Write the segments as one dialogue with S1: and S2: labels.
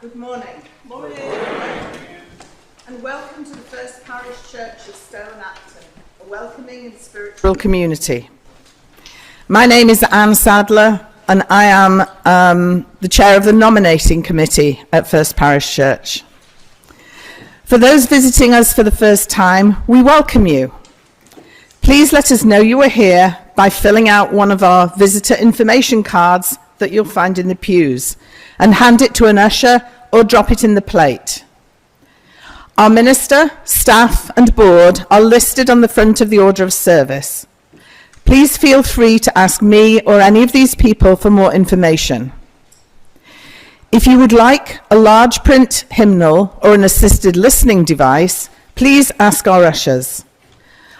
S1: Good morning. Morning. And welcome to the First Parish Church of Stow and Acton, a welcoming and spiritual community. My name is Anne Sadler, and I am the chair of the Nominating Committee at First Parish Church. For those visiting us for the first time, we welcome you. Please let us know you are here by filling out one of our visitor information cards that you'll find in the pews and hand it to an usher or drop it in the plate. Our minister, staff and board are listed on the front of the order of service. Please feel free to ask me or any of these people for more information. If you would like a large print hymnal or an assisted listening device, please ask our ushers.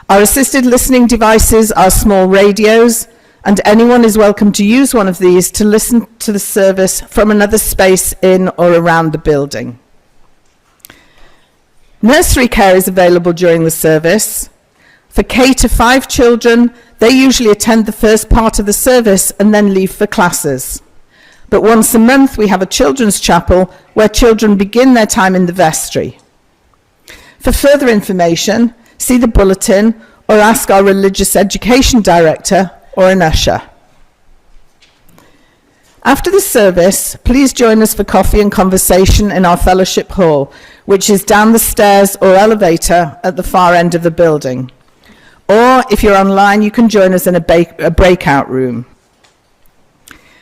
S1: Our assisted listening devices are small radios, and anyone is welcome to use one of these to listen to the service from another space in or around the building. Nursery care is available during the service. For K to 5 children, they usually attend the first part of the service and then leave for classes. But once a month, we have a children's chapel where children begin their time in the vestry. For further information, see the bulletin or ask our religious education director or an usher. After the service, please join us for coffee and conversation in our fellowship hall, which is down the stairs or elevator at the far end of the building. Or if you're online, you can join us in a breakout room.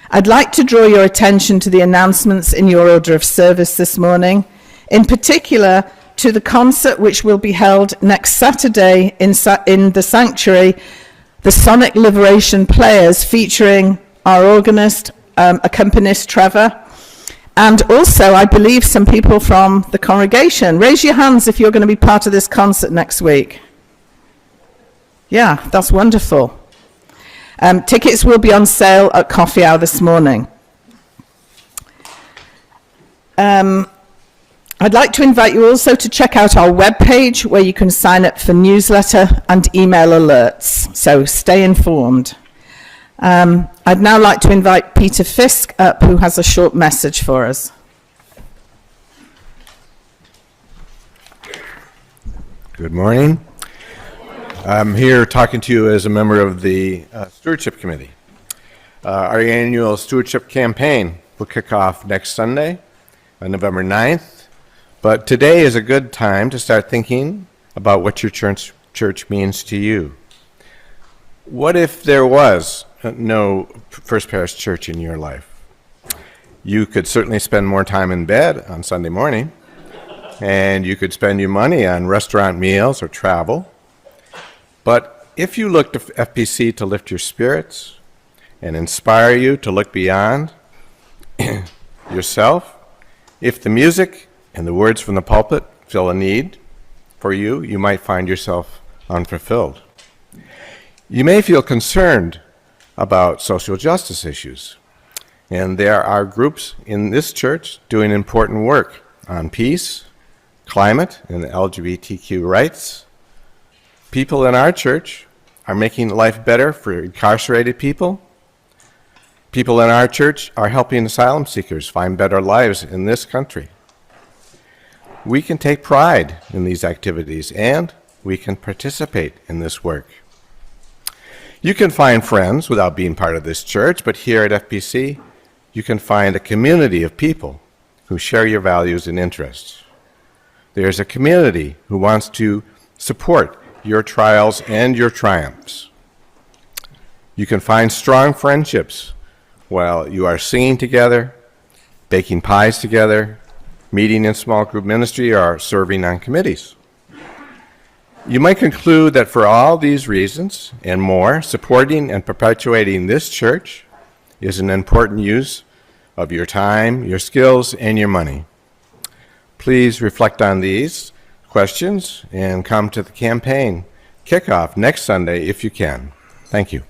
S1: I'd like to draw your attention to the announcements in your order of service this morning, in particular to the concert which will be held next Saturday in the sanctuary, the Sonic Liberation Players, featuring our organist, accompanist Trevor, and also, I believe, some people from the congregation. Raise your hands if you're going to be part of this concert next week. Yeah, that's wonderful. Tickets will be on sale at coffee hour this morning. I'd like to invite you also to check out our webpage where you can sign up for newsletter and email alerts, so stay informed. I'd now like to invite Peter Fisk up, who has a short message for us.
S2: Good morning. I'm here talking to you as a member of the Stewardship Committee. Our annual Stewardship campaign will kick off next Sunday, on November 9th. But today is a good time to start thinking about what your church means to you. What if there was no First Parish Church in your life? You could certainly spend more time in bed on Sunday morning, and you could spend your money on restaurant meals or travel. But if you look to FPC to lift your spirits and inspire you to look beyond yourself, if the music and the words from the pulpit fill a need for you, you might find yourself unfulfilled. You may feel concerned about social justice issues, and there are groups in this church doing important work on peace, climate, and LGBTQ rights. People in our church are making life better for incarcerated people. People in our church are helping asylum seekers find better lives in this country. We can take pride in these activities, and we can participate in this work. You can find friends without being part of this church, but here at FPC, you can find a community of people who share your values and interests. There's a community who wants to support your trials and your triumphs. You can find strong friendships while you are singing together, baking pies together, meeting in small group ministry, or serving on committees. You might conclude that for all these reasons and more, supporting and perpetuating this church is an important use of your time, your skills, and your money. Please reflect on these questions and come to the campaign kickoff next Sunday if you can. Thank you.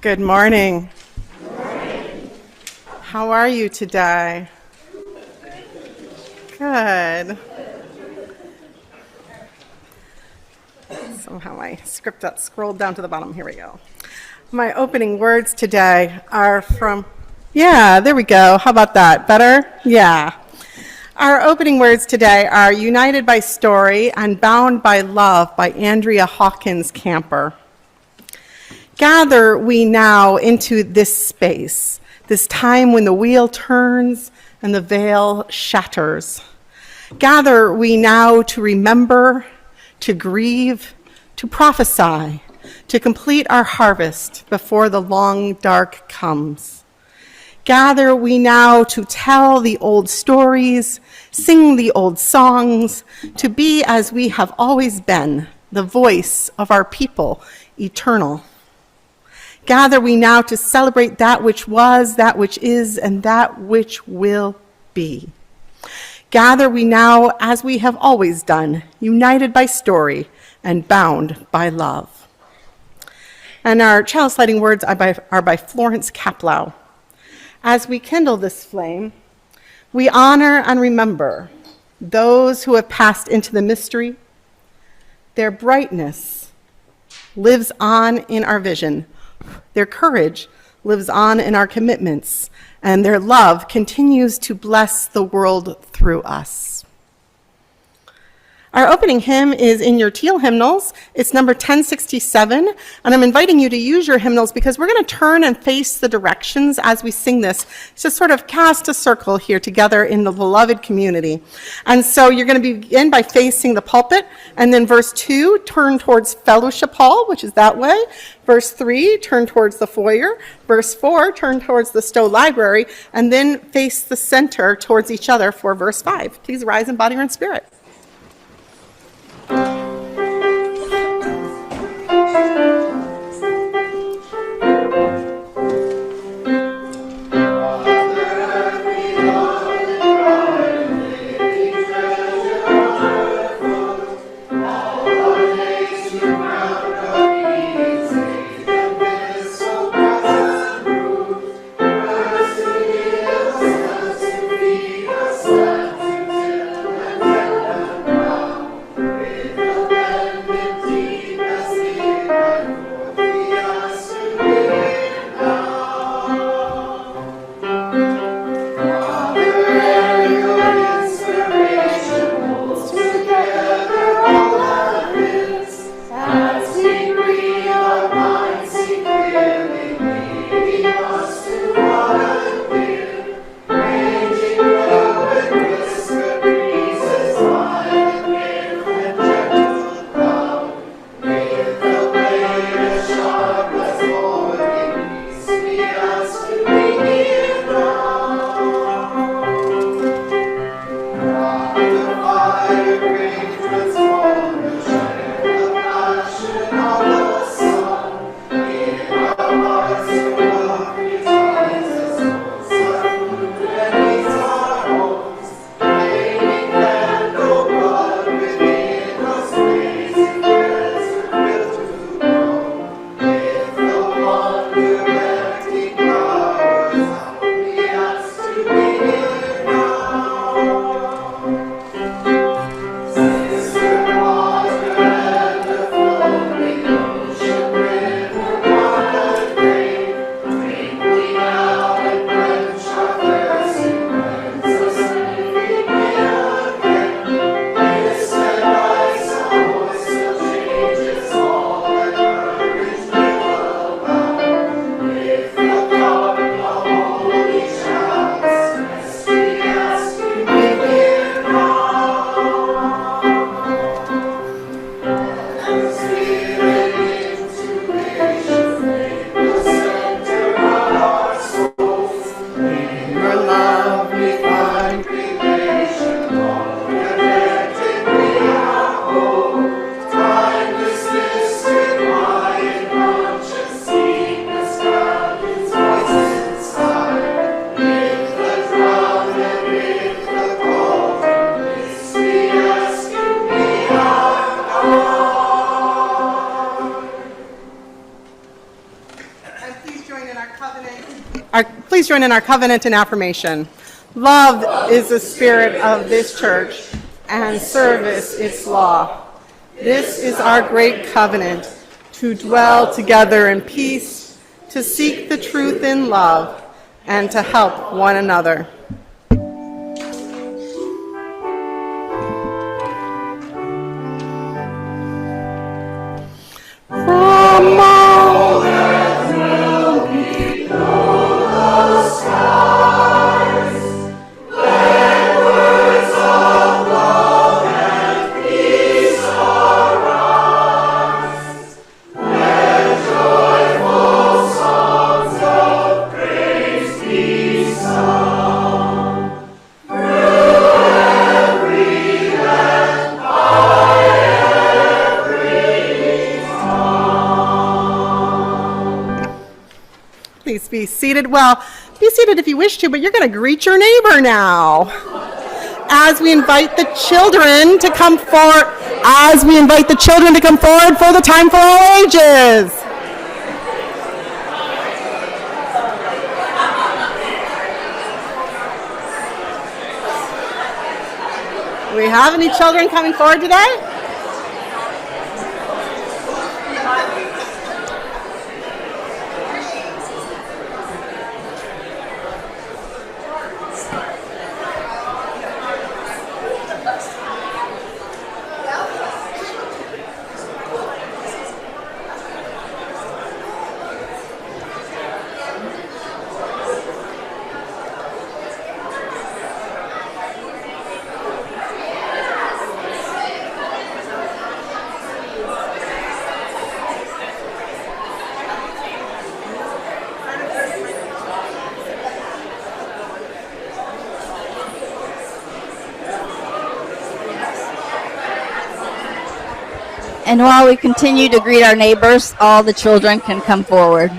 S3: Good morning. How are you today? Good. Somehow my script got scrolled down to the bottom. Here we go. My opening words today are from, there we go. How about that? Better? Yeah. Our opening words today are United by Story and Bound by Love by Andrea Hawkins-Kamper. Gather we now into this space, this time when the wheel turns and the veil shatters. Gather we now to remember, to grieve, to prophesy, to complete our harvest before the long dark comes. Gather we now to tell the old stories, sing the old songs, to be as we have always been, the voice of our people, eternal. Gather we now to celebrate that which was, that which is, and that which will be. Gather we now, as we have always done, united by story and bound by love. And our chalice lighting words are by Florence Kaplow. As we kindle this flame, we honor and remember those who have passed into the mystery. Their brightness lives on in our vision. Their courage lives on in our commitments, and their love continues to bless the world through us. Our opening hymn is in your teal hymnals. It's number 1067, and I'm inviting you to use your hymnals because we're going to turn and face the directions as we sing this to sort of cast a circle here together in the beloved community. And so you're going to begin by facing the pulpit, and then verse 2, turn towards fellowship hall, which is that way. Verse 3, turn towards the foyer. Verse 4, turn towards the Stow library, and then face the center towards each other for verse 5. Please rise in body or in spirit. please join in our covenant and affirmation. Love is the spirit of this church, and service its law. This is our great covenant, to dwell together in peace, to seek the truth in love, and to help one another. From all that will be the skies, let words of love and peace arise. Let joyful songs of praise be sung through every land by every tongue. Please be seated. Well, be seated if you wish to, but you're going to greet your neighbor now. As we invite the children to come forward, for the time for all ages. Do we have any children coming forward today?
S4: And while we continue to greet our neighbors, all the children can come forward.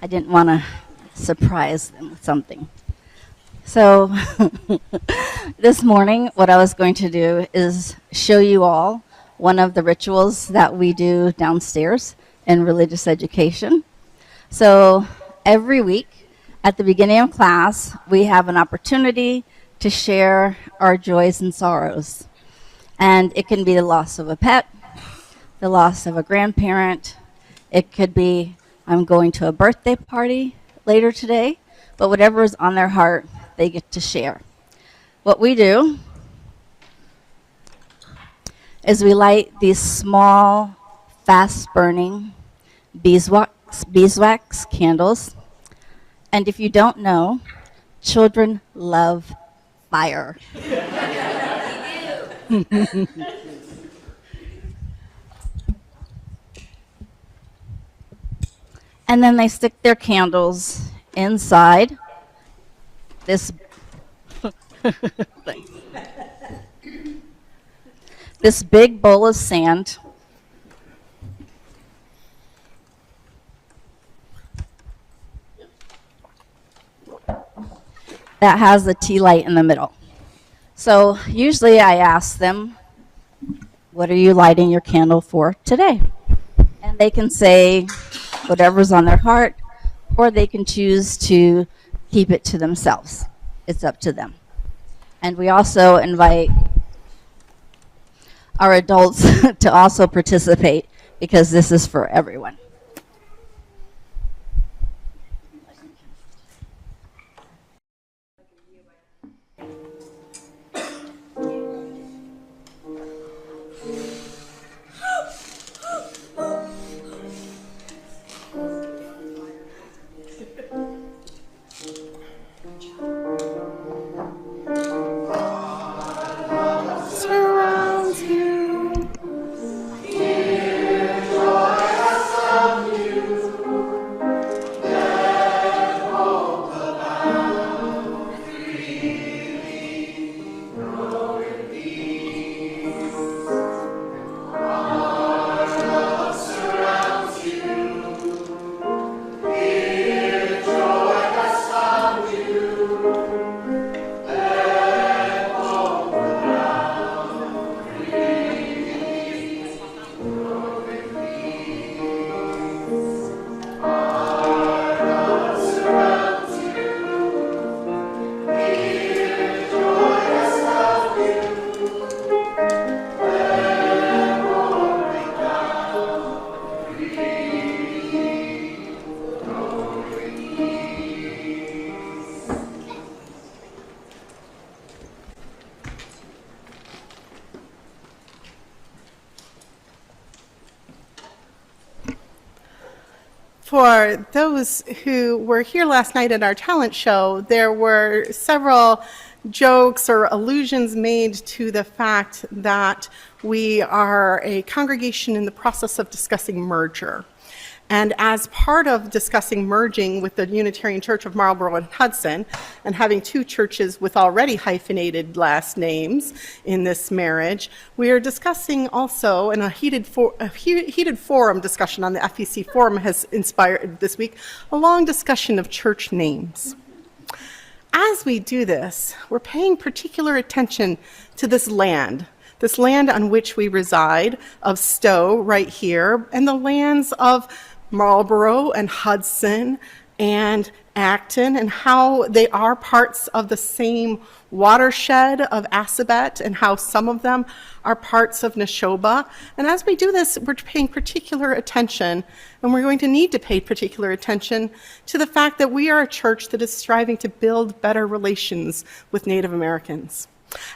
S4: I didn't want to surprise them with something. So this morning, what I was going to do is show you all one of the rituals that we do downstairs in religious education. So every week at the beginning of class, we have an opportunity to share our joys and sorrows. And it can be the loss of a pet, the loss of a grandparent. It could be, I'm going to a birthday party later today, but whatever is on their heart, they get to share. What we do is we light these small, fast-burning beeswax candles. And if you don't know, children love fire. And then they stick their candles inside this thing. This big bowl of sand. That has the tea light in the middle. So usually I ask them, what are you lighting your candle for today? And they can say whatever's on their heart, or they can choose to keep it to themselves. It's up to them. And we also invite our adults to also participate because this is for everyone.
S3: For those who were here last night at our talent show, there were several jokes or allusions made to the fact that we are a congregation in the process of discussing merger. And as part of discussing merging with the Unitarian Church of Marlborough and Hudson, and having two churches with already hyphenated last names in this marriage, we are discussing also, and a heated forum discussion on the FPC forum has inspired this week, a long discussion of church names. As we do this, we're paying particular attention to this land on which we reside, of Stow right here, and the lands of Marlborough and Hudson and Acton, and how they are parts of the same watershed of Assabet, and how some of them are parts of Neshoba. And as we do this, we're paying particular attention, and we're going to need to pay particular attention to the fact that we are a church that is striving to build better relations with Native Americans.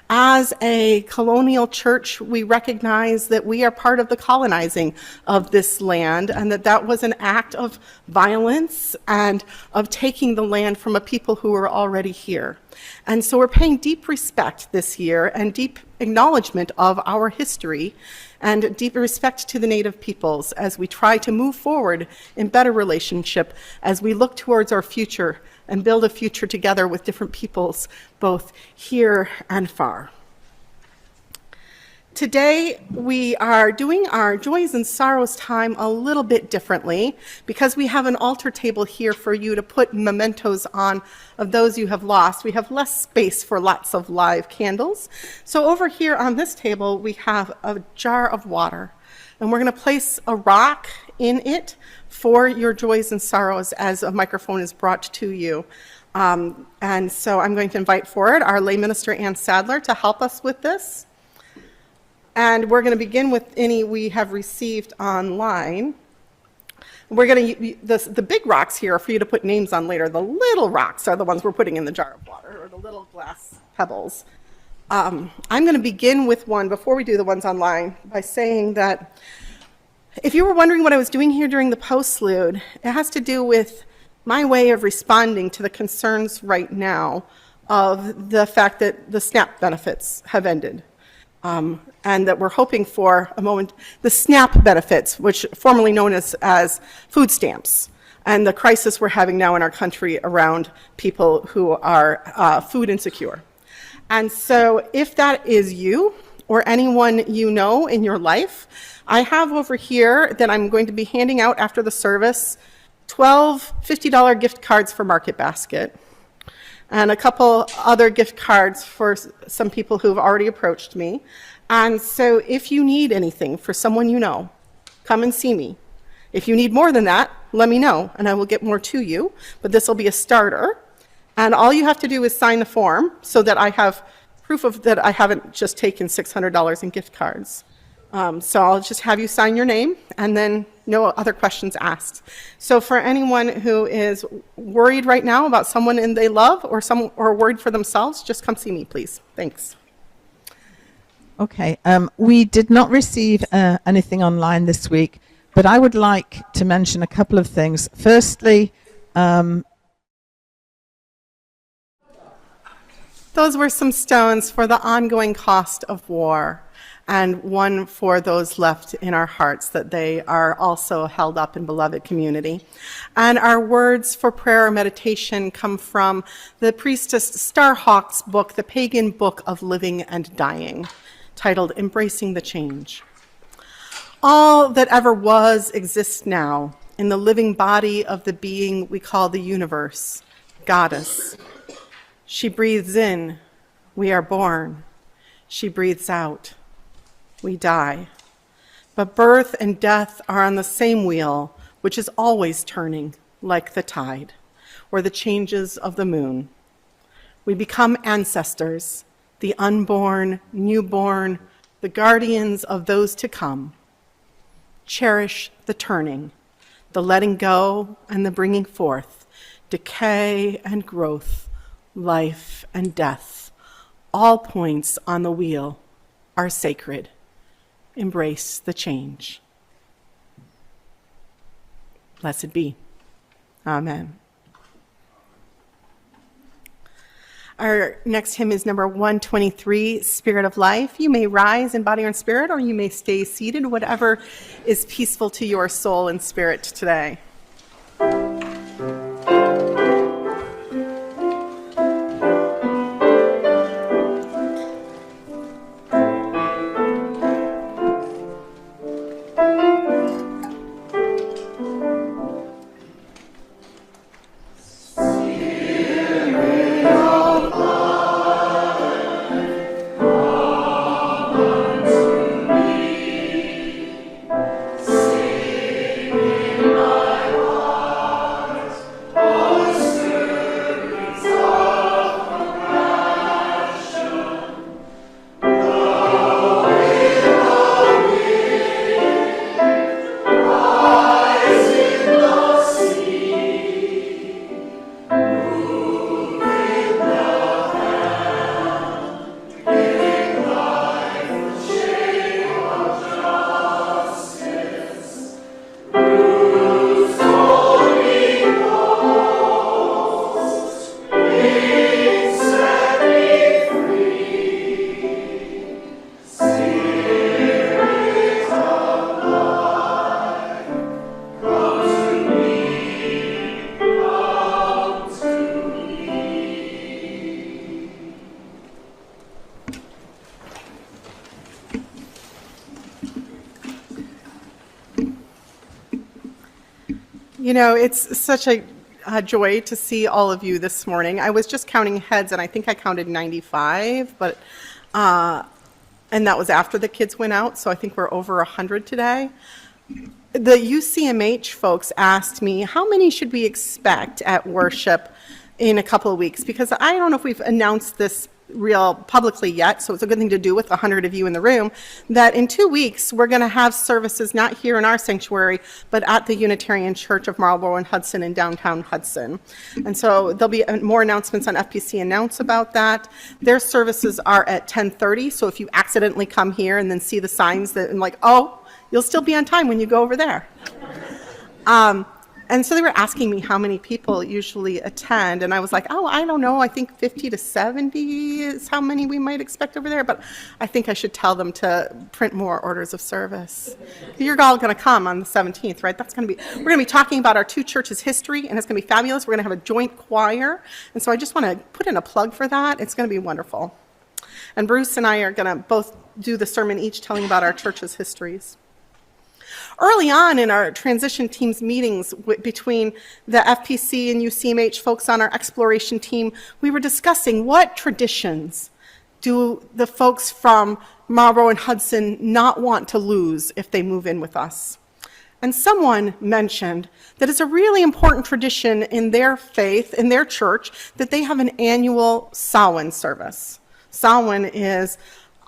S3: As a colonial church, we recognize that we are part of the colonizing of this land, and that was an act of violence and of taking the land from a people who were already here. And so we're paying deep respect this year and deep acknowledgement of our history and deep respect to the Native peoples as we try to move forward in better relationship as we look towards our future and build a future together with different peoples, both here and far. Today, we are doing our Joys and Sorrows time a little bit differently because we have an altar table here for you to put mementos on of those you have lost. We have less space for lots of live candles. So over here on this table, we have a jar of water, and we're going to place a rock in it for your joys and sorrows as a microphone is brought to you. And so I'm going to invite forward our lay minister, Ann Sadler, to help us with this. And we're going to begin with any we have received online. We're going to, the big rocks here are for you to put names on later. The little rocks are the ones we're putting in the jar of water, or the little glass pebbles. I'm going to begin with one before we do the ones online by saying that if you were wondering what I was doing here during the postlude, it has to do with my way of responding to the concerns right now of the fact that the SNAP benefits have ended. And that we're hoping for a moment, the SNAP benefits, which formerly known as food stamps, and the crisis we're having now in our country around people who are food insecure. And so if that is you or anyone you know in your life, I have over here that I'm going to be handing out after the service 12 $50 gift cards for Market Basket, and a couple other gift cards for some people who've already approached me. And so if you need anything for someone you know, come and see me. If you need more than that, let me know, and I will get more to you. But this will be a starter. And all you have to do is sign the form so that I have proof of that I haven't just taken $600 in gift cards. So I'll just have you sign your name and then no other questions asked. So for anyone who is worried right now about someone they love or worried for themselves, just come see me, please. Thanks.
S1: Okay, we did not receive anything online this week, but I would like to mention a couple of things. Firstly,
S3: those were some stones for the ongoing cost of war, and one for those left in our hearts, that they are also held up in beloved community. And our words for prayer or meditation come from the priestess Starhawk's book, The Pagan Book of Living and Dying, titled Embracing the Change. All that ever was exists now in the living body of the being we call the universe, Goddess. She breathes in, we are born. She breathes out, we die. But birth and death are on the same wheel, which is always turning like the tide or the changes of the moon. We become ancestors, the unborn, newborn, the guardians of those to come. Cherish the turning, the letting go and the bringing forth, decay and growth, life and death. All points on the wheel are sacred. Embrace the change. Blessed be. Amen. Our next hymn is number 123, Spirit of Life. You may rise in body or in spirit, or you may stay seated, whatever is peaceful to your soul and spirit today. You know, it's such a joy to see all of you this morning. I was just counting heads, and I think I counted 95, but and that was after the kids went out, so I think we're over 100 today. The UCMH folks asked me, how many should we expect at worship in a couple of weeks? Because I don't know if we've announced this real publicly yet, so it's a good thing to do with 100 of you in the room, that in 2 weeks we're going to have services not here in our sanctuary, but at the Unitarian Church of Marlborough and Hudson in downtown Hudson. And so there'll be more announcements on FPC Announce about that. Their services are at 10:30, so if you accidentally come here and then see the signs that, and like, oh, you'll still be on time when you go over there. And so they were asking me how many people usually attend, and I was like, oh, I don't know, I think 50 to 70 is how many we might expect over there, but I think I should tell them to print more orders of service. You're all going to come on the 17th, right? We're going to be talking about our two churches' history, and it's going to be fabulous. We're going to have a joint choir, and so I just want to put in a plug for that. It's going to be wonderful. And Bruce and I are going to both do the sermon each telling about our churches' histories. Early on in our transition teams meetings between the FPC and UCMH folks on our exploration team, we were discussing what traditions do the folks from Marlborough and Hudson not want to lose if they move in with us. And someone mentioned that it's a really important tradition in their faith, in their church, that they have an annual Samhain service. Samhain is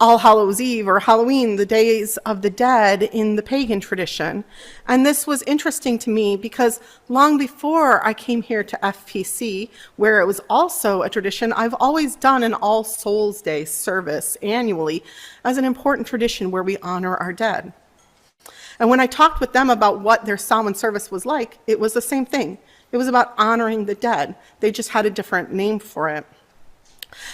S3: All Hallows Eve or Halloween, the Days of the Dead in the pagan tradition. And this was interesting to me because long before I came here to FPC, where it was also a tradition, I've always done an All Souls Day service annually as an important tradition where we honor our dead. And when I talked with them about what their Samhain service was like, it was the same thing. It was about honoring the dead. They just had a different name for it.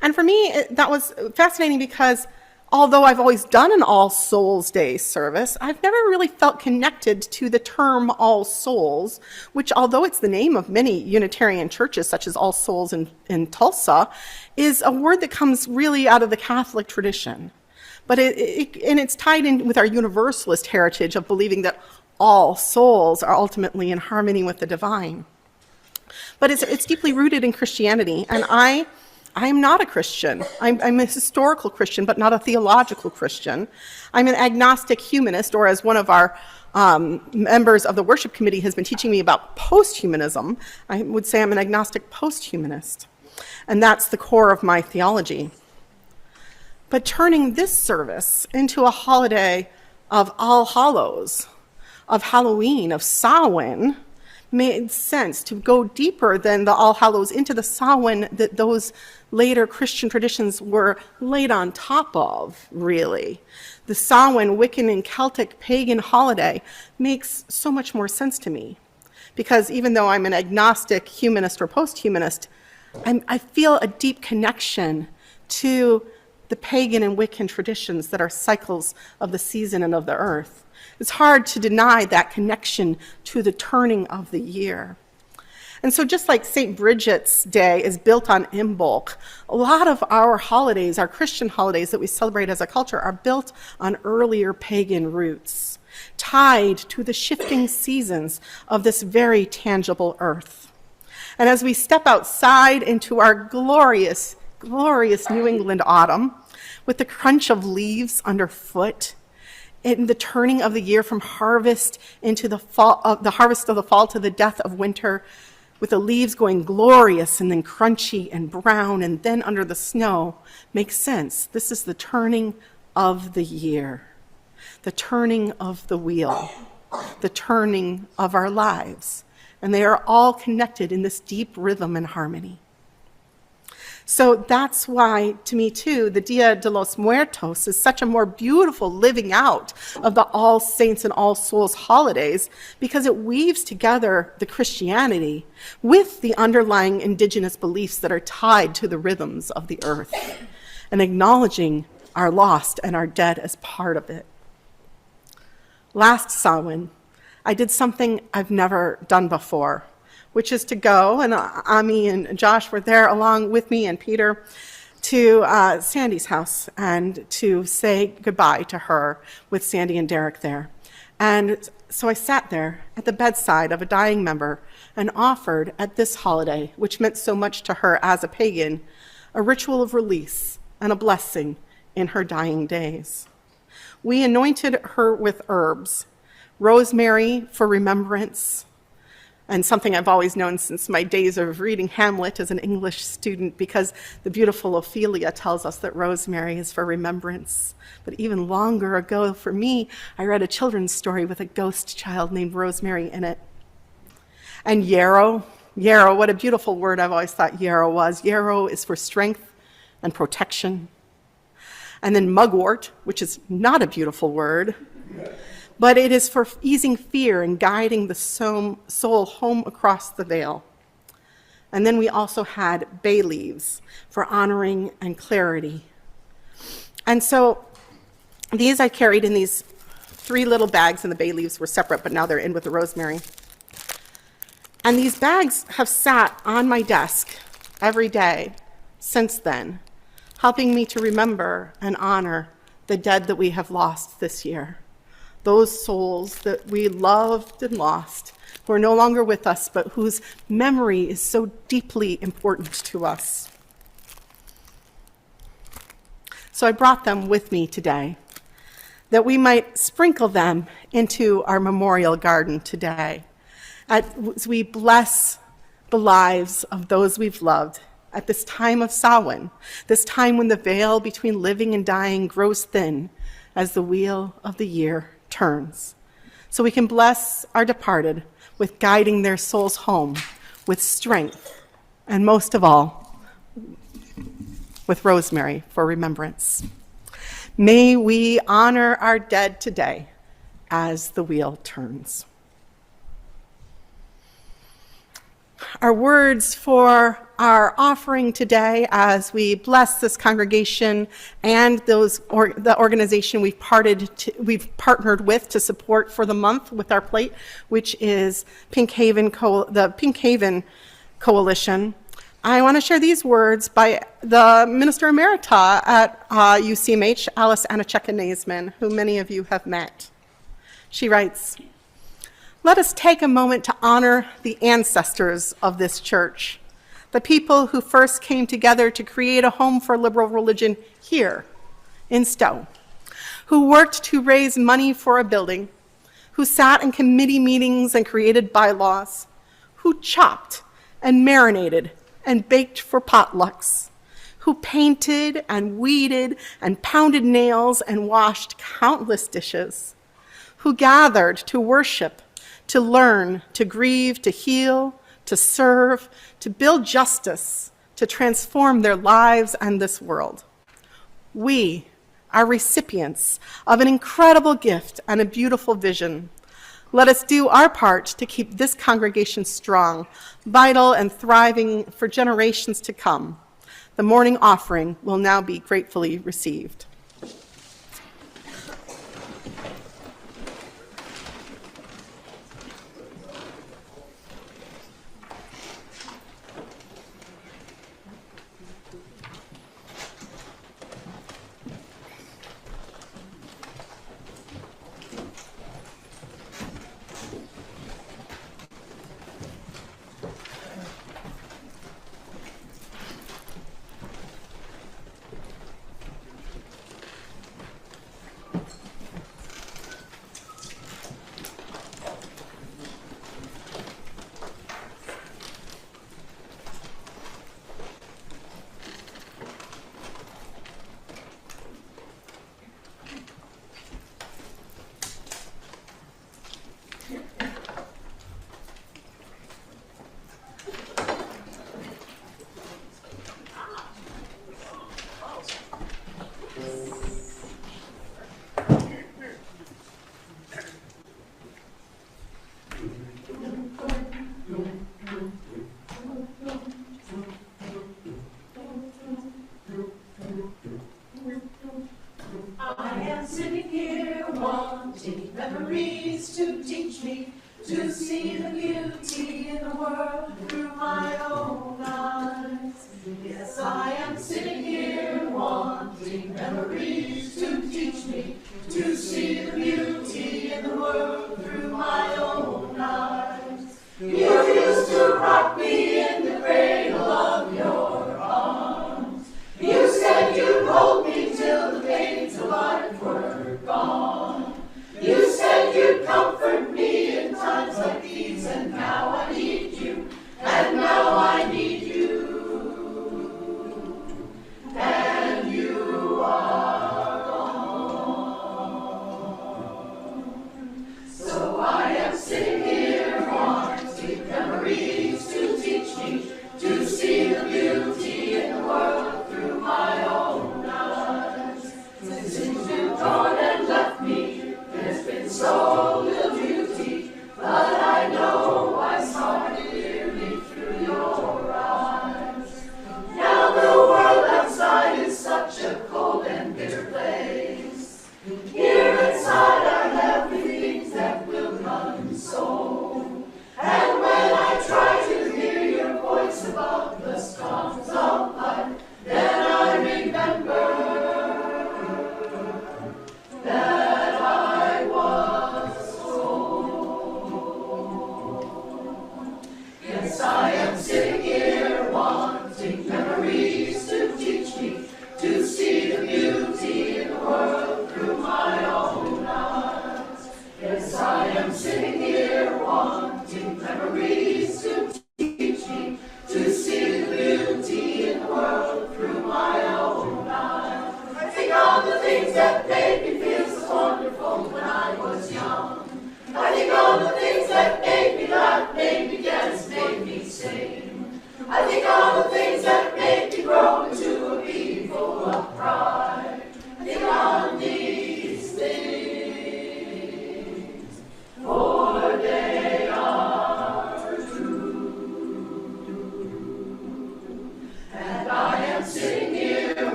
S3: And for me, that was fascinating because although I've always done an All Souls Day service, I've never really felt connected to the term All Souls, which, although it's the name of many Unitarian churches, such as All Souls in Tulsa, is a word that comes really out of the Catholic tradition. But it's tied in with our Universalist heritage of believing that all souls are ultimately in harmony with the divine. But it's deeply rooted in Christianity, and I am not a Christian. I'm a historical Christian, but not a theological Christian. I'm an agnostic humanist, or as one of our members of the worship committee has been teaching me about post-humanism, I would say I'm an agnostic post-humanist. And that's the core of my theology. But turning this service into a holiday of All Hallows, of Halloween, of Samhain, made sense to go deeper than the All Hallows into the Samhain that those later Christian traditions were laid on top of, really. The Samhain, Wiccan, and Celtic pagan holiday makes so much more sense to me. Because even though I'm an agnostic humanist or post-humanist, I feel a deep connection to the pagan and Wiccan traditions that are cycles of the season and of the earth. It's hard to deny that connection to the turning of the year. And so just like St. Bridget's Day is built on Imbolc, a lot of our holidays, our Christian holidays that we celebrate as a culture, are built on earlier pagan roots, tied to the shifting seasons of this very tangible earth. And as we step outside into our glorious, glorious New England autumn, with the crunch of leaves underfoot, in the turning of the year from harvest into the fall, the harvest of the fall to the death of winter, with the leaves going glorious and then crunchy and brown and then under the snow, makes sense. This is the turning of the year, the turning of the wheel, the turning of our lives. And they are all connected in this deep rhythm and harmony. So that's why, to me too, the Dia de los Muertos is such a more beautiful living out of the All Saints and All Souls holidays, because it weaves together the Christianity with the underlying indigenous beliefs that are tied to the rhythms of the earth, and acknowledging our lost and our dead as part of it. Last Samhain, I did something I've never done before, which is to go, and Ami and Josh were there along with me and Peter, to Sandy's house and to say goodbye to her with Sandy and Derek there. And so I sat there at the bedside of a dying member and offered at this holiday, which meant so much to her as a pagan, a ritual of release and a blessing in her dying days. We anointed her with herbs, rosemary for remembrance, and something I've always known since my days of reading Hamlet as an English student, because the beautiful Ophelia tells us that rosemary is for remembrance. But even longer ago for me, I read a children's story with a ghost child named Rosemary in it. And yarrow, what a beautiful word I've always thought yarrow was. Yarrow is for strength and protection. And then mugwort, which is not a beautiful word, but it is for easing fear and guiding the soul home across the veil. And then we also had bay leaves for honoring and clarity. And so these I carried in these 3 little bags, and the bay leaves were separate, but now they're in with the rosemary. And these bags have sat on my desk every day since then, helping me to remember and honor the dead that we have lost this year. Those souls that we loved and lost, who are no longer with us, but whose memory is so deeply important to us. So I brought them with me today, that we might sprinkle them into our memorial garden today, as we bless the lives of those we've loved at this time of Samhain, this time when the veil between living and dying grows thin as the wheel of the year turns, so we can bless our departed with guiding their souls home with strength, and most of all, with rosemary for remembrance. May we honor our dead today as the wheel turns. Our words for our offering today as we bless this congregation and the organization we've partnered with to support for the month with our plate, which is the Pink Haven Coalition. I want to share these words by the Minister Emerita at UCMH, Alice Anacheka-Naisman, who many of you have met. She writes, "Let us take a moment to honor the ancestors of this church, the people who first came together to create a home for liberal religion here in Stow, who worked to raise money for a building, who sat in committee meetings and created bylaws, who chopped and marinated and baked for potlucks, who painted and weeded and pounded nails and washed countless dishes, who gathered to worship, to learn, to grieve, to heal, to serve, to build justice, to transform their lives and this world. We are recipients of an incredible gift and a beautiful vision. Let us do our part to keep this congregation strong, vital, and thriving for generations to come. The morning offering will now be gratefully received."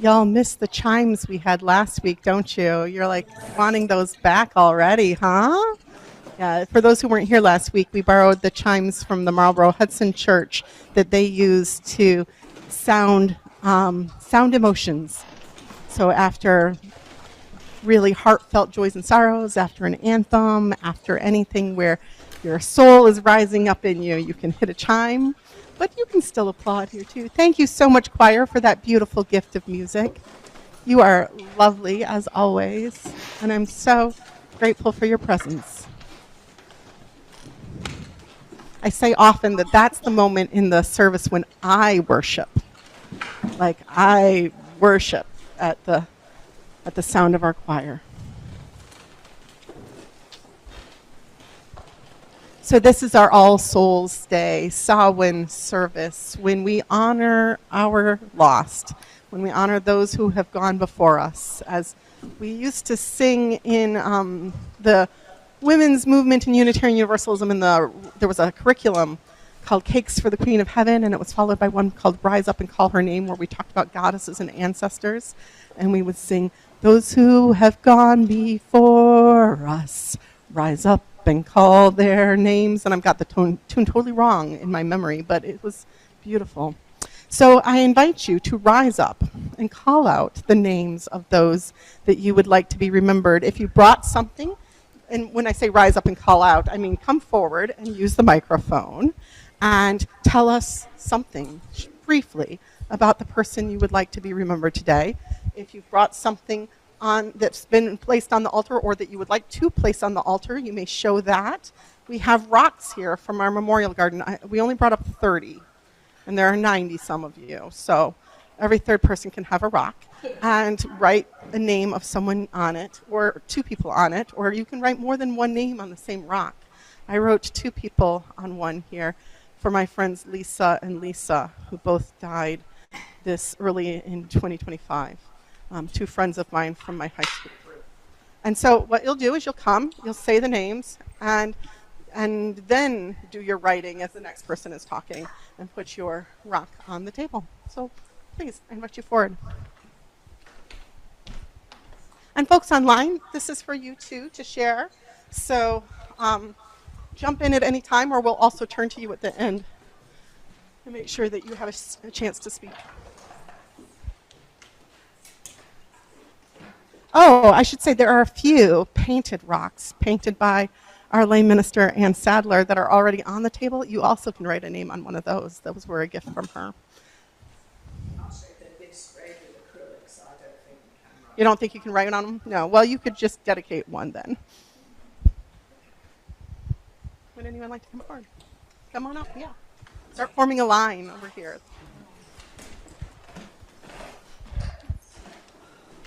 S3: Y'all missed the chimes we had last week, don't you? You're like wanting those back already, huh? Yeah, for those who weren't here last week, we borrowed the chimes from the Marlborough Hudson Church that they use to sound emotions. So after really heartfelt joys and sorrows, after an anthem, after anything where your soul is rising up in you, you can hit a chime, but you can still applaud here too. Thank you so much, choir, for that beautiful gift of music. You are lovely as always, and I'm so grateful for your presence. I say often that that's the moment in the service when I worship. Like I worship at the sound of our choir. So this is our All Souls Day, Samhain service, when we honor our lost, when we honor those who have gone before us. As we used to sing in the women's movement in Unitarian Universalism, there was a curriculum called Cakes for the Queen of Heaven, and it was followed by one called Rise Up and Call Her Name, where we talked about goddesses and ancestors, and we would sing, those who have gone before us, rise up and call their names. And I've got the tune totally wrong in my memory, but it was beautiful. So I invite you to rise up and call out the names of those that you would like to be remembered. If you brought something, and when I say rise up and call out, I mean come forward and use the microphone and tell us something briefly about the person you would like to be remembered today. If you've brought something on that's been placed on the altar or that you would like to place on the altar, you may show that. We have rocks here from our memorial garden. We only brought up 30, and there are 90 some of you. So every third person can have a rock and write a name of someone on it, or two people on it, or you can write more than one name on the same rock. I wrote two people on one here for my friends Lisa and Lisa, who both died this early in 2025. Two friends of mine from my high school group. And so what you'll do is you'll come, you'll say the names, and then do your writing as the next person is talking and put your rock on the table. So please, I invite you forward. And folks online, this is for you too to share. So jump in at any time, or we'll also turn to you at the end to make sure that you have a chance to speak. Oh, I should say there are a few painted rocks painted by our lay minister, Ann Sadler, that are already on the table. You also can write a name on one of those. Those were a gift from her. You don't think you can write on them? No. Well, you could just dedicate one then. Would anyone like to come forward? Come on up, yeah. Start forming a line over here.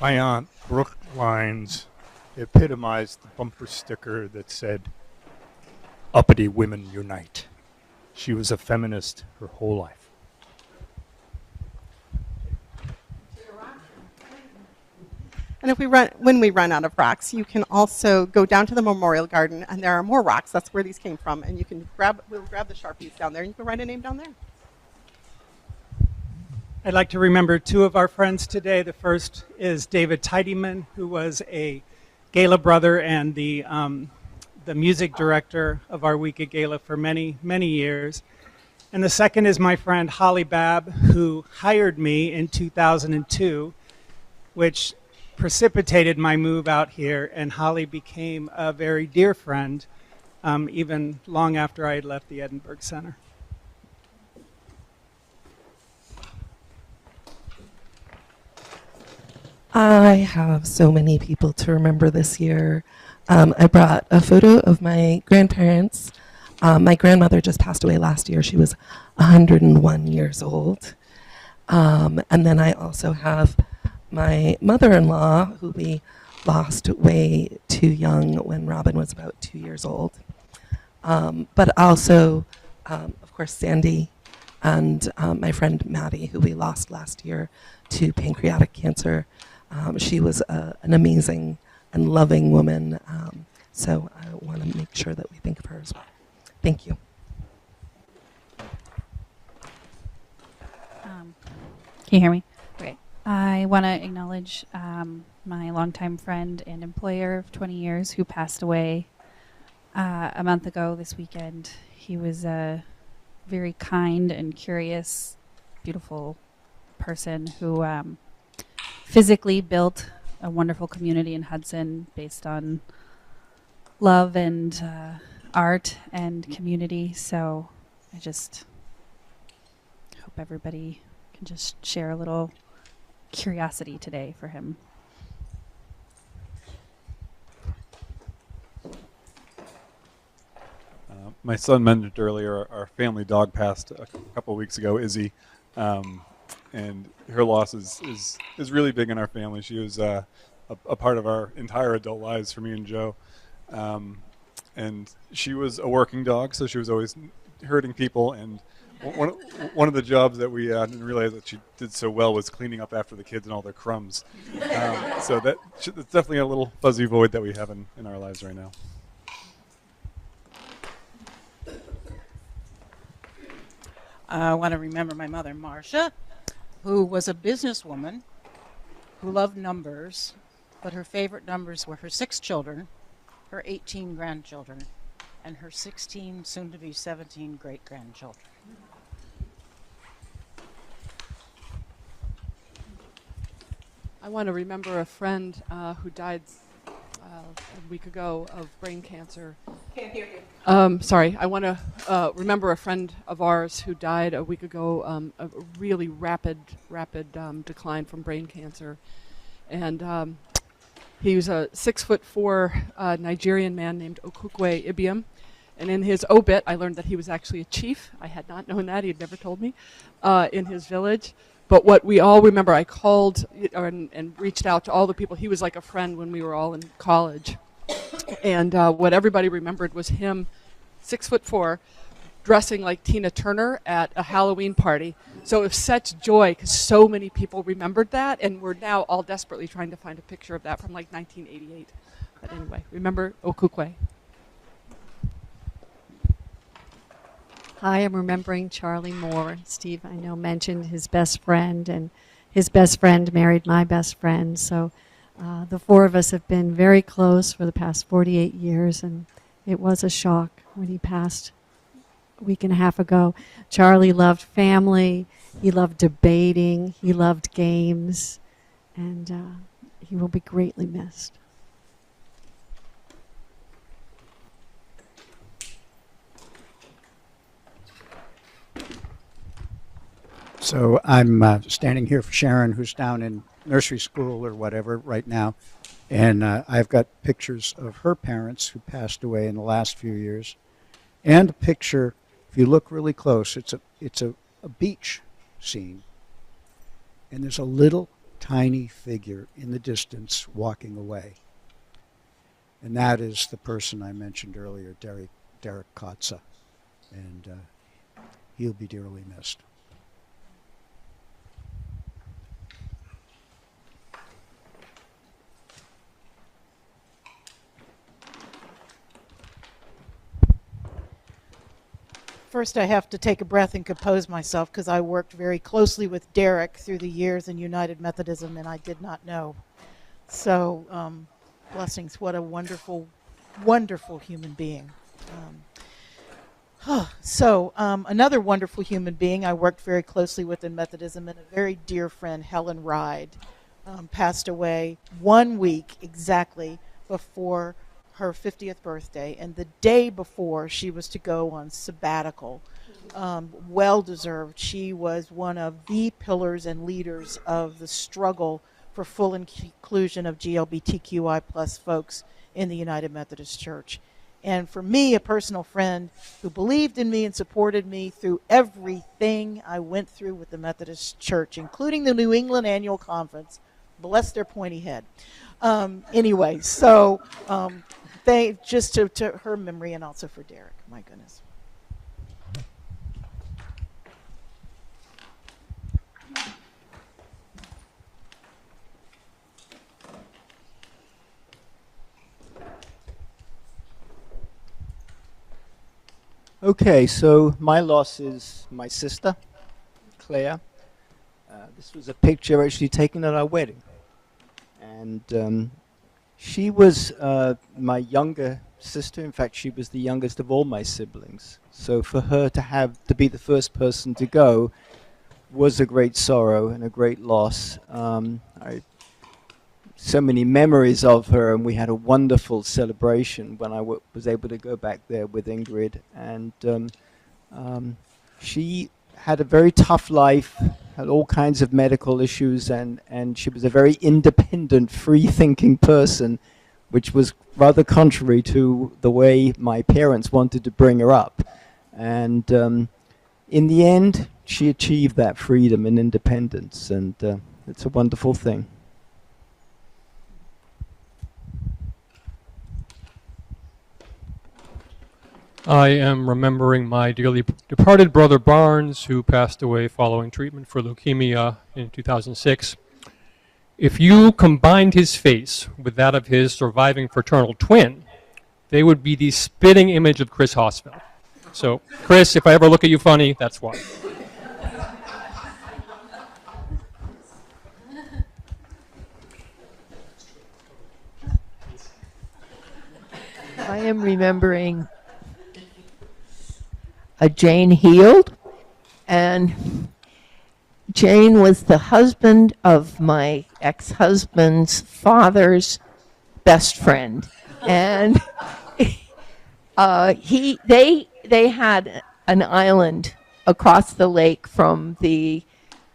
S5: My aunt, Brooke Lines, epitomized the bumper sticker that said, "Uppity women unite." She was a feminist her whole life.
S3: And when we run out of rocks, you can also go down to the memorial garden, and there are more rocks. That's where these came from, and we'll grab the Sharpies down there, and you can write a name down there.
S6: I'd like to remember two of our friends today. The first is David Tidyman, who was a gala brother and the music director of our week at Gala for many, many years. And the second is my friend Holly Babb, who hired me in 2002, which precipitated my move out here, and Holly became a very dear friend, even long after I had left the Edinburgh Center.
S7: I have so many people to remember this year. I brought a photo of my grandparents. My grandmother just passed away last year. She was 101 years old. And then I also have my mother-in-law, who we lost way too young when Robin was about 2 years old. But also, of course, Sandy and my friend Maddie, who we lost last year to pancreatic cancer. She was an amazing and loving woman, so I want to make sure that we think of her as well. Thank you.
S4: Can you hear me? Okay.
S8: I want to acknowledge my longtime friend and employer of 20 years who passed away a month ago this weekend. He was a very kind and curious, beautiful person who physically built a wonderful community in Hudson based on love and art and community. So I just hope everybody can just share a little curiosity today for him.
S9: My son mentioned earlier our family dog passed a couple of weeks ago, Izzy, and her loss is really big in our family. She was a part of our entire adult lives for me and Joe, and she was a working dog, so she was always hurting people. And one of the jobs that we didn't realize that she did so well was cleaning up after the kids and all their crumbs. So that's definitely a little fuzzy void that we have in our lives right now.
S10: I want to remember my mother, Marcia, who was a businesswoman who loved numbers, but her favorite numbers were her 6 children, her 18 grandchildren, and her 16, soon-to-be 17 great-grandchildren.
S11: I want to remember a friend who died a week ago of brain cancer.
S10: Can't hear you.
S11: Sorry, I want to remember a friend of ours who died a week ago, a really rapid decline from brain cancer. And he was a 6'4" Nigerian man named Okukwe Ibiam. And in his obit, I learned that he was actually a chief. I had not known that. He had never told me, in his village. But what we all remember, I called and reached out to all the people. He was like a friend when we were all in college. And what everybody remembered was him, 6'4", dressing like Tina Turner at a Halloween party. So it was such joy because so many people remembered that. And we're now all desperately trying to find a picture of that from like 1988. But anyway, remember Okukwe.
S12: Hi, I'm remembering Charlie Moore. Steve, I know, mentioned his best friend, and his best friend married my best friend. So the 4 of us have been very close for the past 48 years, and it was a shock when he passed a week and a half ago. Charlie loved family, he loved debating, he loved games, and he will be greatly missed.
S13: So I'm standing here for Sharon, who's down in nursery school or whatever right now, and I've got pictures of her parents who passed away in the last few years, and a picture. If you look really close, it's a beach scene, and there's a little tiny figure in the distance walking away, and that is the person I mentioned earlier, Derek Kotza, and he'll be dearly missed.
S10: First, I have to take a breath and compose myself because I worked very closely with Derek through the years in United Methodism, and I did not know. So, blessings. What a wonderful, wonderful human being. Another wonderful human being I worked very closely with in Methodism, and a very dear friend, Helen Ride, passed away 1 week exactly before her 50th birthday, and the day before she was to go on sabbatical. Well deserved. She was one of the pillars and leaders of the struggle for full inclusion of GLBTQI plus folks in the United Methodist Church. And for me, a personal friend who believed in me and supported me through everything I went through with the Methodist Church, including the New England Annual Conference. Bless their pointy head. Anyway, so just to her memory, and also for Derek. My goodness.
S14: Okay, so my loss is my sister, Claire. This was a picture actually taken at our wedding. And she was my younger sister. In fact, she was the youngest of all my siblings. So for her to be the first person to go was a great sorrow and a great loss. So many memories of her, and we had a wonderful celebration when I was able to go back there with Ingrid. And she had a very tough life, had all kinds of medical issues, and she was a very independent, free-thinking person, which was rather contrary to the way my parents wanted to bring her up. And in the end, she achieved that freedom and independence, and it's a wonderful thing.
S15: I am remembering my dearly departed brother Barnes, who passed away following treatment for leukemia in 2006. If you combined his face with that of his surviving fraternal twin, they would be the spitting image of Chris Hossfeld. So, Chris, if I ever look at you funny, that's why.
S16: I am remembering a Jane Heald, and Jane was the husband of my ex-husband's father's best friend, and they had an island across the lake from the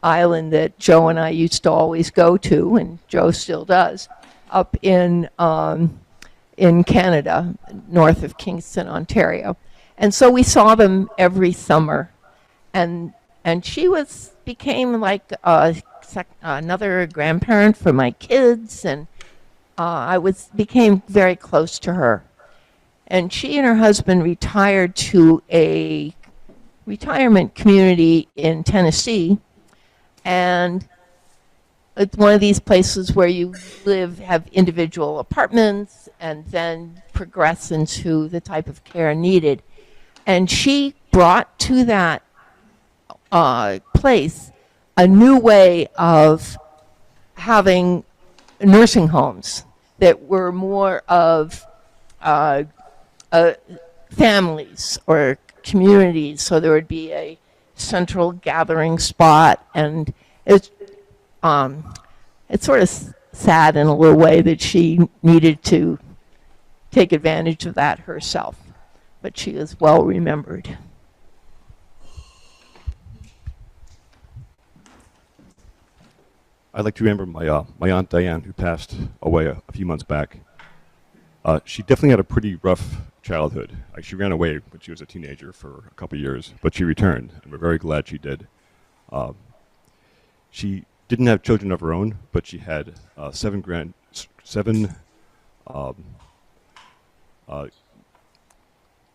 S16: island that Joe and I used to always go to, and Joe still does, up in Canada, north of Kingston, Ontario. And so we saw them every summer, and she became like another grandparent for my kids, and I became very close to her. And she and her husband retired to a retirement community in Tennessee, and it's one of these places where you have individual apartments, and then progress into the type of care needed. And she brought to that place a new way of having nursing homes that were more of families or communities. So there would be a central gathering spot, and it's sort of sad in a little way that she needed to take advantage of that herself. But she is well remembered.
S17: I'd like to remember my Aunt Diane, who passed away a few months back. She definitely had a pretty rough childhood. She ran away when she was a teenager for a couple of years, but she returned, and we're very glad she did. She didn't have children of her own, but she had seven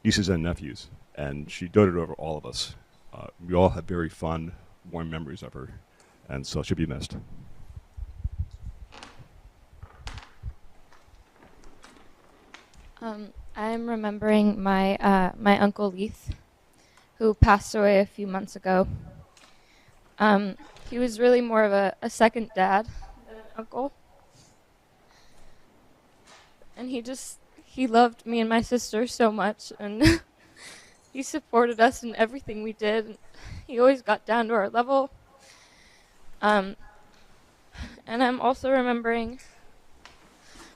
S17: nieces and nephews, and she doted over all of us. We all have very fond, warm memories of her, and so she'll be missed.
S18: I'm remembering my my Uncle Leith, who passed away a few months ago. He was really more of a second dad than an uncle. And he loved me and my sister so much, and he supported us in everything we did. He always got down to our level. And I'm also remembering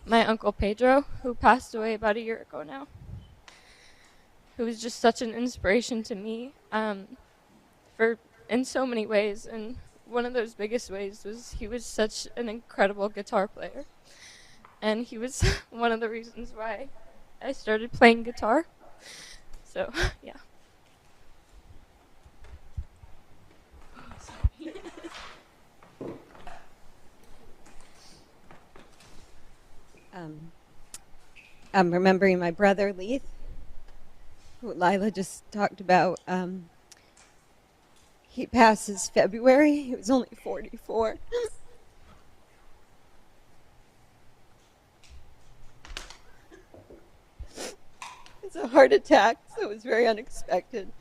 S18: my Uncle Pedro, who passed away about a year ago now, who was just such an inspiration to me in so many ways. And one of those biggest ways was he was such an incredible guitar player. And he was one of the reasons why I started playing guitar. So, yeah.
S19: I'm remembering my brother, Leith, who Lila just talked about. He passes February. He was only 44. It's a heart attack, so it was very unexpected.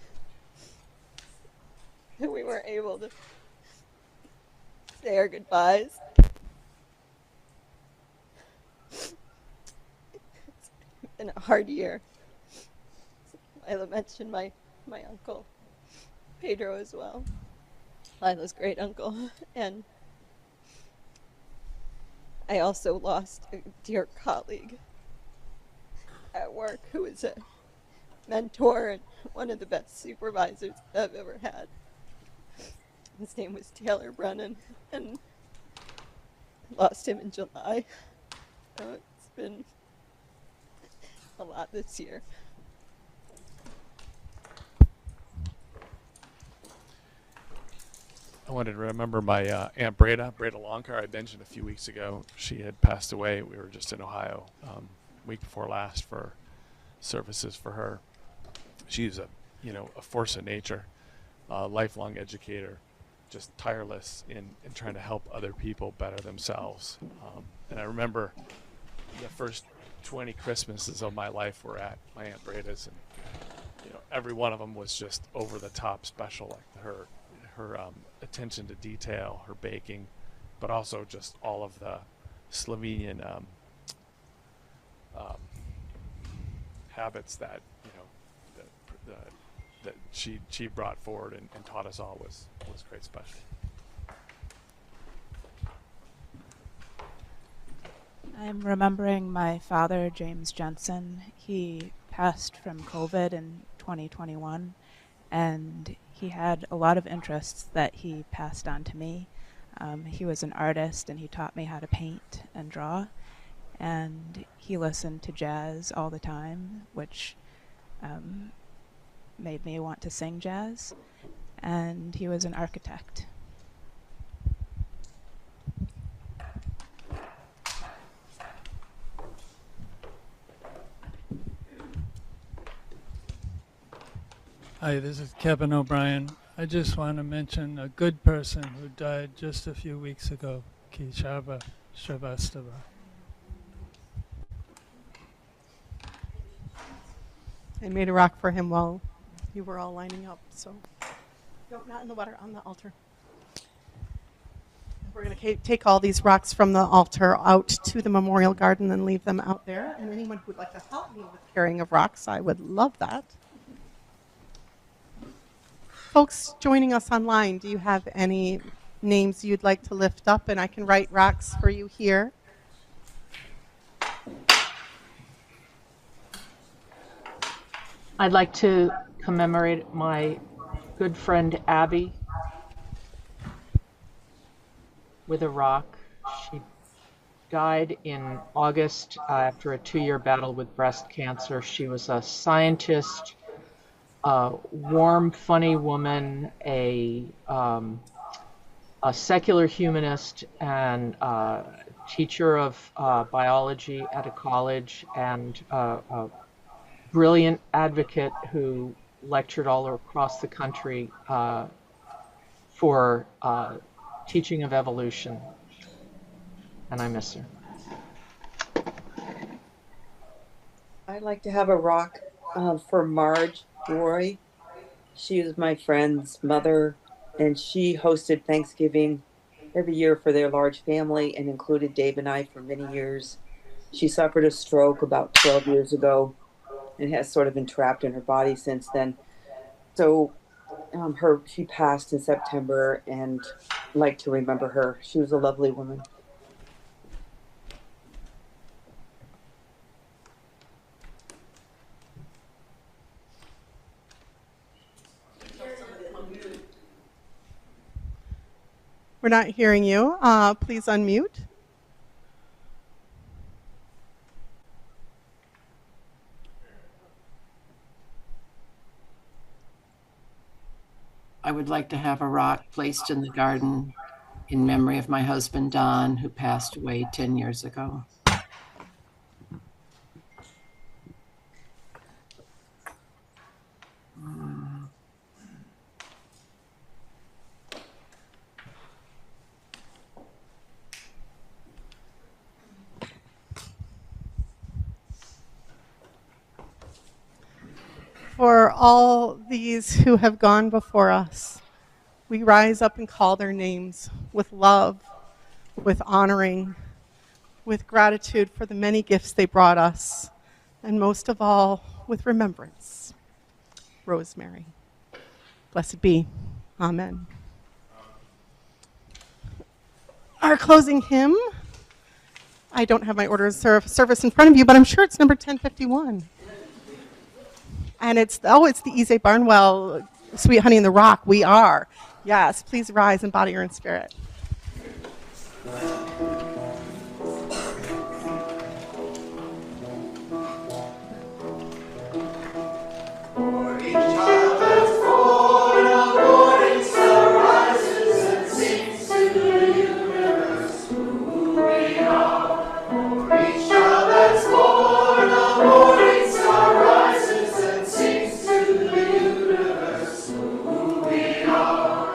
S19: And we weren't able to say our goodbyes. It's been a hard year. Lila mentioned my uncle, Pedro, as well. Lila's great uncle. And I also lost a dear colleague at work who was a mentor and one of the best supervisors I've ever had. His name was Taylor Brennan, and I lost him in July. So it's been a lot this year.
S20: I wanted to remember my Aunt Breda Longcar. I mentioned a few weeks ago. She had passed away. We were just in Ohio week before last for services for her. She's a force of nature, a lifelong educator, just tireless in trying to help other people better themselves. And I remember the first 20 Christmases of my life were at my Aunt Breda's, and every one of them was just over the top special, like her attention to detail, her baking, but also just all of the Slovenian habits that that she brought forward and taught us all was quite special.
S21: I'm remembering my father, James Jensen. He passed from COVID in 2021, and he had a lot of interests that he passed on to me. He was an artist, and he taught me how to paint and draw, and he listened to jazz all the time, which made me want to sing jazz, and he was an architect.
S22: Hi, this is Kevin O'Brien. I just want to mention a good person who died just a few weeks ago, Kishaba Shrivastava.
S3: I made a rock for him while you were all lining up, so no, not in the water, on the altar. We're going to take all these rocks from the altar out to the memorial garden and leave them out there. And anyone who would like to help me with carrying of rocks, I would love that. Folks joining us online, do you have any names you'd like to lift up? And I can write rocks for you here.
S23: I'd like to commemorate my good friend Abby with a rock. She died in August after a 2-year battle with breast cancer. She was a scientist, a warm, funny woman, a secular humanist, and teacher of biology at a college, and a brilliant advocate who lectured all across the country for teaching of evolution. And I miss her.
S24: I'd like to have a rock for Marge Roy. She was my friend's mother, and she hosted Thanksgiving every year for their large family and included Dave and I for many years. She suffered a stroke about 12 years ago and has sort of been trapped in her body since then. So she passed in September, and I'd like to remember her. She was a lovely woman.
S3: We're not hearing you. Please unmute.
S25: I would like to have a rock placed in the garden in memory of my husband, Don, who passed away 10 years ago.
S3: For all these who have gone before us, we rise up and call their names. with love, with honoring, with gratitude for the many gifts they brought us, and most of all, with remembrance. Rosemary. Blessed be. Amen. Our closing hymn, I don't have my order of service in front of you, but I'm sure it's number 1051. And it's the Ise Barnwell, Sweet Honey in the Rock, We Are. Yes, please rise in body or in spirit.
S1: For each child that's born, a morning star rises and sings to the universe who we are. For each child that's born, a morning star rises and sings to the universe who we are.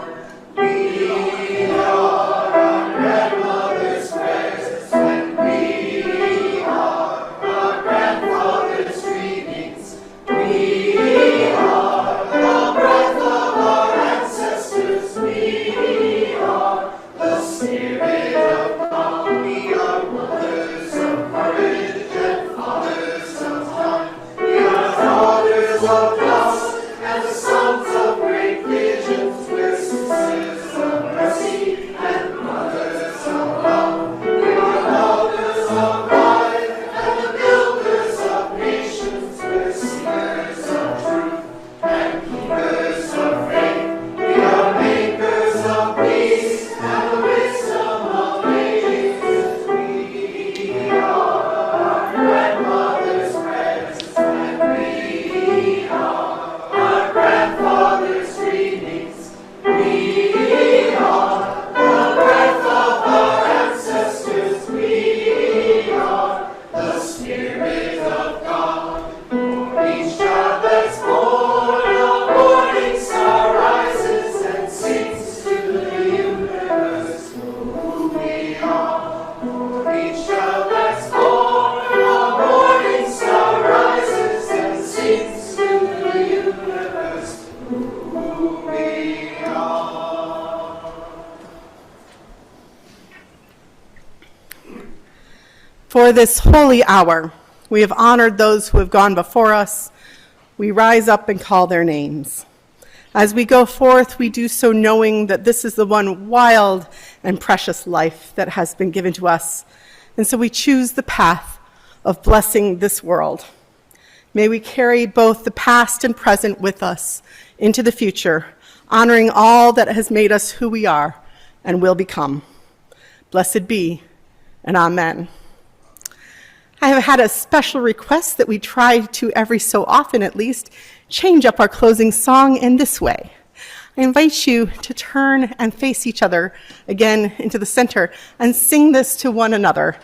S1: We are our grandmother's prayers, and we are our grandfather's dreamings. We are the breath of our ancestors. We are the spirit of God. We are mothers of courage and fathers of time. We are daughters of dusk and the sons of great visions. We're sisters of mercy and mothers of love. We are mothers of life and the builders of nations. We're seekers of truth and keepers of faith. We are makers of peace and the wisdom of ages. We are our grandmother's prayers, and we are our grandfather's dreamings. We are the breath of our ancestors. We are the spirit of God. For each child that's born, a morning star rises and sings to the universe who we are. For each child that's born, a morning star rises and sings to the universe who we are.
S3: For this holy hour, we have honored those who have gone before us. We rise up and call their names. As we go forth, we do so knowing that this is the one wild and precious life that has been given to us. And so we choose the path of blessing this world. May we carry both the past and present with us into the future, honoring all that has made us who we are and will become. Blessed be, and amen. I have had a special request that we try to, every so often at least, change up our closing song in this way. I invite you to turn and face each other again into the center and sing this to one another